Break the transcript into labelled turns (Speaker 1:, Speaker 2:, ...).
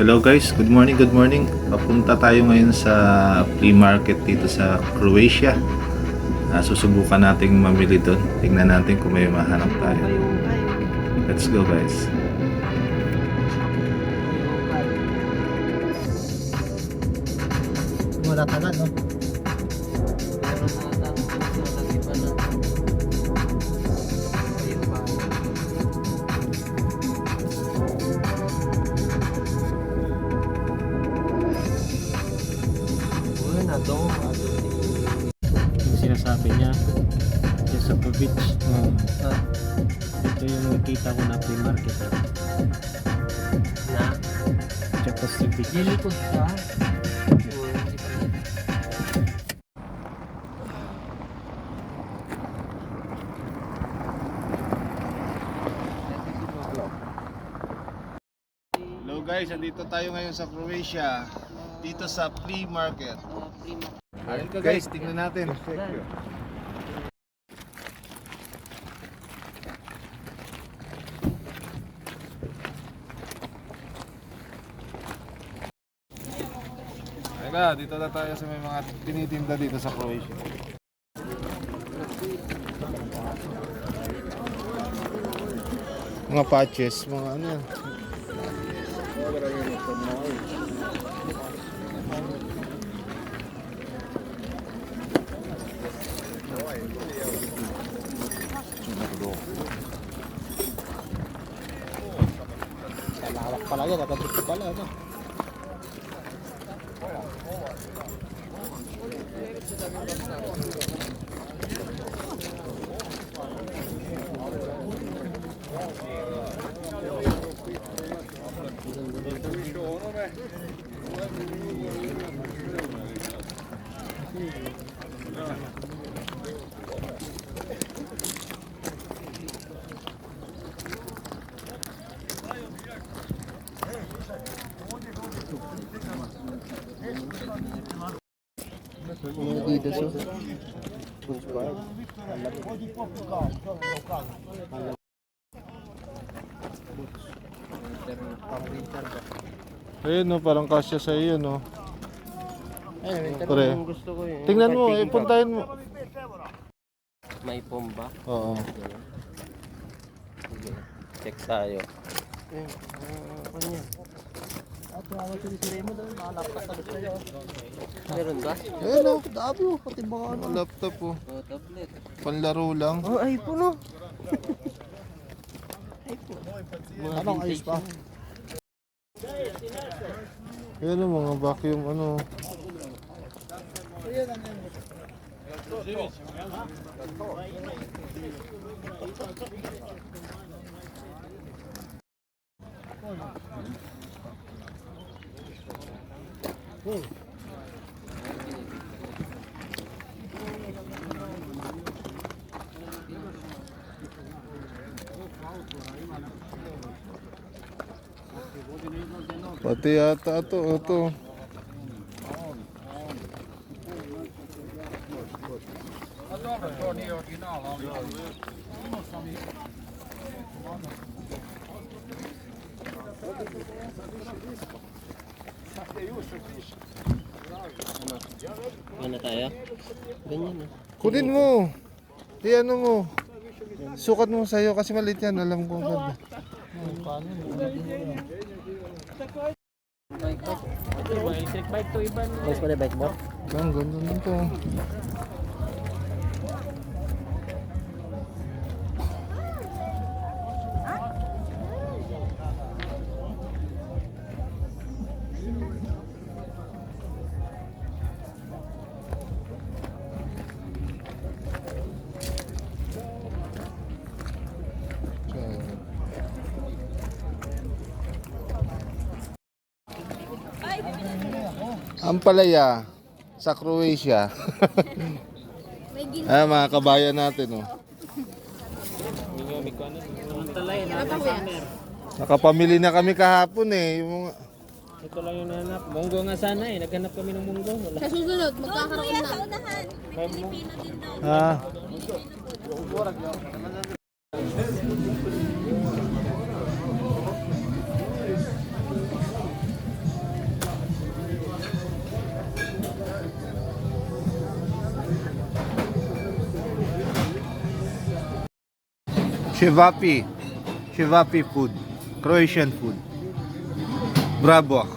Speaker 1: Hello guys, good morning, good morning. Papunta tayo ngayon sa flea market dito sa Croatia. Susubukan nating mamili doon. Tingnan natin kung may mahanap tayo. Let's go guys.
Speaker 2: Wala ka na, no?
Speaker 3: Yung sinasabi niya yung sa beach, ito yung nakita ko na free market na tsaka Pacific.
Speaker 2: Lilikod ka.
Speaker 1: Hello guys, andito tayo ngayon sa Croatia. Dito sa flea market. Halika guys, tingnan natin. Halika, dito na tayo sa may mga tinitinda dito sa Croatia. Mga patches, mga ano.
Speaker 2: Lawak pala yan, nakadrip ko pala, ano? Dito so.
Speaker 1: Ayun no, parang kasya sa iyo no.
Speaker 3: Ay,
Speaker 1: Pre.
Speaker 3: gusto ko yun.
Speaker 1: Tingnan mo, puntahin mo.
Speaker 3: May pomba.
Speaker 1: Oo.
Speaker 3: Check tayo. Meron ba?
Speaker 2: Ayun o, dami o, pati mga ano.
Speaker 1: Laptop oh.
Speaker 3: Oh, tablet.
Speaker 1: Panlaro lang.
Speaker 2: Oh, iPhone o.
Speaker 3: Mga
Speaker 2: Anong ayos pa?
Speaker 1: Ayun oh, mga vacuum ano. Pati yata ito.
Speaker 3: Ano tayo? Ganyan na.
Speaker 1: Kunin mo. Di ano mo. Sukat mo sa'yo kasi maliit yan. Alam ko ganda.
Speaker 3: Electric bike to iba.
Speaker 2: Ayos pa na bike mo?
Speaker 1: Ang ganda nito. Ampalaya sa Croatia. Mga kabayan natin oh. Nakapamili na kami kahapon eh. Yung mga...
Speaker 3: Ito lang yung nahanap. Munggo nga sana eh. Naghanap kami ng munggo. Wala.
Speaker 4: Sa susunod, magkakaroon na. Pilipino din daw.
Speaker 1: Shivapi. Shivapi food. Croatian food. Bravo.